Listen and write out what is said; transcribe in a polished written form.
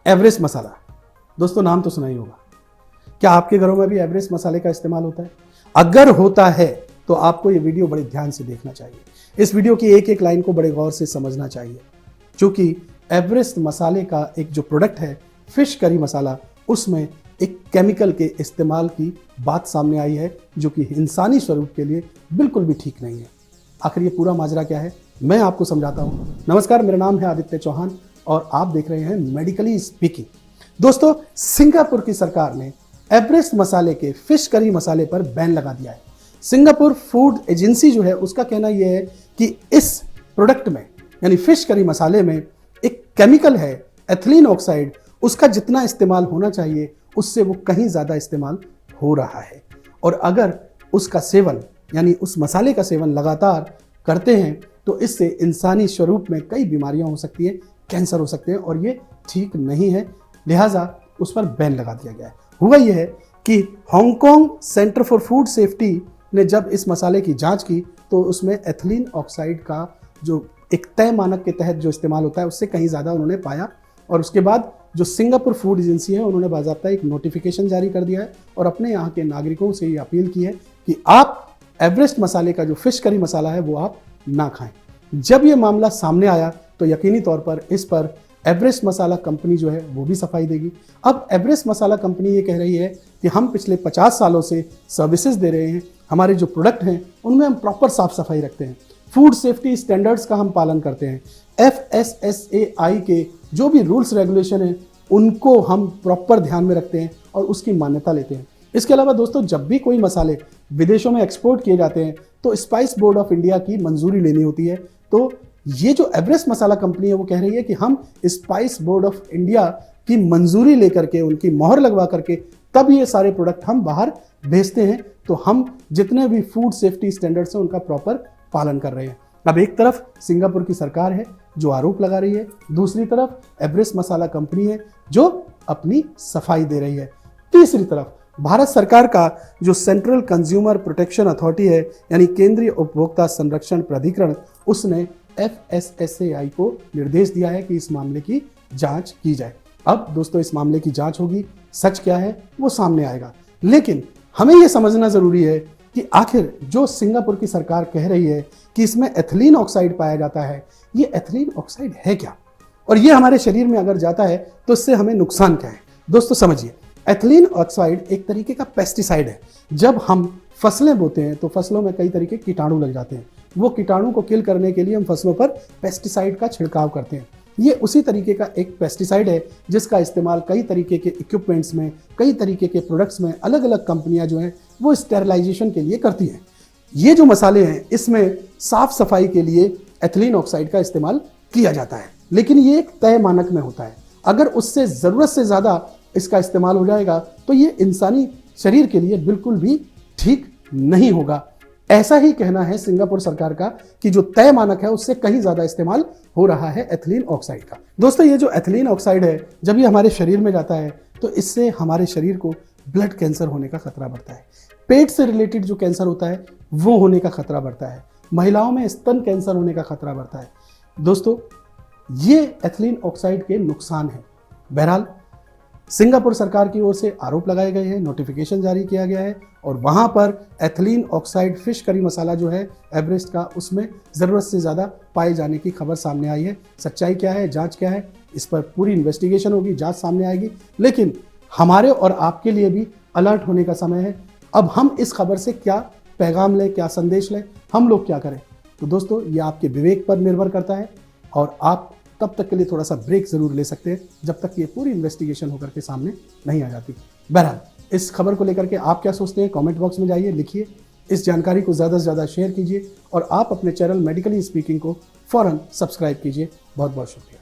Everest मसाला, दोस्तों नाम तो सुना ही होगा। क्या आपके घरों में भी एवरेस्ट मसाले का इस्तेमाल होता है? अगर होता है तो आपको ये वीडियो बड़े ध्यान से देखना चाहिए। इस वीडियो की एक एक लाइन को बड़े गौर से समझना चाहिए, क्योंकि एवरेस्ट मसाले का एक जो प्रोडक्ट है फिश करी मसाला, उसमें एक केमिकल के इस्तेमाल की बात सामने आई है जो कि इंसानी स्वरूप के लिए बिल्कुल भी ठीक नहीं है। आखिर ये पूरा माजरा क्या है, मैं आपको समझाता हूं। नमस्कार, मेरा नाम है आदित्य चौहान और आप देख रहे हैं मेडिकली स्पीकिंग। दोस्तों, सिंगापुर की सरकार ने एवरेस्ट मसाले के फिश करी मसाले पर बैन लगा दिया है। सिंगापुर फूड एजेंसी जो है उसका कहना यह है कि इस प्रोडक्ट में यानी फिश करी मसाले में एक केमिकल है एथिलीन ऑक्साइड, उसका जितना इस्तेमाल होना चाहिए उससे वो कहीं ज़्यादा इस्तेमाल हो रहा है। और अगर उसका सेवन यानी उस मसाले का सेवन लगातार करते हैं तो इससे इंसानी स्वरूप में कई बीमारियां हो सकती हैं, कैंसर हो सकते हैं और ये ठीक नहीं है। लिहाजा उस पर बैन लगा दिया गया है। हुआ यह है कि Hong Kong centre for food safety ने जब इस मसाले की जांच की तो उसमें एथिलीन ऑक्साइड का जो एक तय मानक के तहत जो इस्तेमाल होता है उससे कहीं ज़्यादा उन्होंने पाया। और उसके बाद जो सिंगापुर फूड एजेंसी है उन्होंने बाकायदा एक नोटिफिकेशन जारी कर दिया है और अपने यहाँ के नागरिकों से ये अपील की है कि आप एवरेस्ट मसाले का जो फिश करी मसाला है वो आप ना खाएं। जब ये मामला सामने आया तो यकीनी तौर पर इस पर एवरेस्ट मसाला कंपनी जो है वो भी सफाई देगी। अब एवरेस्ट मसाला कंपनी ये कह रही है कि हम पिछले 50 सालों से सर्विसेज दे रहे हैं, हमारे जो प्रोडक्ट हैं उनमें हम प्रॉपर साफ सफाई रखते हैं, फूड सेफ्टी स्टैंडर्ड्स का हम पालन करते हैं, FSSAI के जो भी रूल्स रेगुलेशन हैं उनको हम प्रॉपर ध्यान में रखते हैं और उसकी मान्यता लेते हैं। इसके अलावा दोस्तों, जब भी कोई मसाले विदेशों में एक्सपोर्ट किए जाते हैं तो स्पाइस बोर्ड ऑफ इंडिया की मंजूरी लेनी होती है। तो ये जो एवरेस्ट मसाला कंपनी है वो कह रही है कि हम स्पाइस बोर्ड ऑफ इंडिया की मंजूरी लेकर के, उनकी मोहर लगवा करके तब ये सारे प्रोडक्ट हम बाहर भेजते हैं। तो हम जितने भी फूड सेफ्टी स्टैंडर्ड्स हैं उनका प्रॉपर पालन कर रहे हैं। अब एक तरफ सिंगापुर की सरकार है जो आरोप लगा रही है, दूसरी तरफ एवरेस्ट मसाला कंपनी है जो अपनी सफाई दे रही है, तीसरी तरफ भारत सरकार का जो सेंट्रल कंज्यूमर प्रोटेक्शन अथॉरिटी है यानी केंद्रीय उपभोक्ता संरक्षण प्राधिकरण, उसने FSSAI को निर्देश दिया है कि इस मामले की जांच की जाए। अब दोस्तों, इस मामले की जांच होगी, सच क्या है वो सामने आएगा। लेकिन हमें यह समझना जरूरी है कि आखिर जो सिंगापुर की सरकार कह रही है कि इसमें एथिलीन ऑक्साइड पाया जाता है, ये एथिलीन ऑक्साइड है क्या और ये हमारे शरीर में अगर जाता है तो इससे हमें नुकसान क्या है। दोस्तों समझिए, एथिलीन ऑक्साइड एक तरीके का पेस्टिसाइड है। जब हम फसलें बोते हैं तो फसलों में कई तरीके कीटाणु लग जाते हैं, वो कीटाणु को किल करने के लिए हम फसलों पर पेस्टिसाइड का छिड़काव करते हैं। ये उसी तरीके का एक पेस्टिसाइड है जिसका इस्तेमाल कई तरीके के इक्विपमेंट्स में, कई तरीके के प्रोडक्ट्स में अलग अलग कंपनियां जो हैं वो स्टेरिलाइजेशन के लिए करती हैं। ये जो मसाले हैं इसमें साफ सफाई के लिए एथिलीन ऑक्साइड का इस्तेमाल किया जाता है, लेकिन ये एक तय मानक में होता है। अगर उससे ज़रूरत से ज़्यादा इसका इस्तेमाल हो जाएगा तो ये इंसानी शरीर के लिए बिल्कुल भी ठीक नहीं होगा। ऐसा ही कहना है सिंगापुर सरकार का कि जो तय मानक है उससे कहीं ज़्यादा इस्तेमाल हो रहा है एथिलीन ऑक्साइड का। दोस्तों, ये जो एथिलीन ऑक्साइड है जब ये हमारे शरीर में जाता है तो इससे हमारे शरीर को ब्लड कैंसर होने का खतरा बढ़ता है, पेट से रिलेटेड जो कैंसर होता है वो होने का खतरा बढ़ता है, महिलाओं में स्तन कैंसर होने का खतरा बढ़ता है। दोस्तों, ये एथिलीन ऑक्साइड के नुकसान हैं। बहरहाल सिंगापुर सरकार की ओर से आरोप लगाए गए हैं, नोटिफिकेशन जारी किया गया है और वहाँ पर एथिलीन ऑक्साइड फिश करी मसाला जो है एवरेस्ट का, उसमें ज़रूरत से ज़्यादा पाए जाने की खबर सामने आई है। सच्चाई क्या है, जांच क्या है, इस पर पूरी इन्वेस्टिगेशन होगी, जांच सामने आएगी। लेकिन हमारे और आपके लिए भी अलर्ट होने का समय है। अब हम इस खबर से क्या पैगाम लें, क्या संदेश लें, हम लोग क्या करें? तो दोस्तों, ये आपके विवेक पर निर्भर करता है और आप तब तक के लिए थोड़ा सा ब्रेक जरूर ले सकते हैं जब तक ये पूरी इन्वेस्टिगेशन होकर के सामने नहीं आ जाती। बहरहाल, इस खबर को लेकर के आप क्या सोचते हैं, कमेंट बॉक्स में जाइए, लिखिए। इस जानकारी को ज़्यादा से ज़्यादा शेयर कीजिए और आप अपने चैनल मेडिकली स्पीकिंग को फ़ौरन सब्सक्राइब कीजिए। बहुत बहुत शुक्रिया।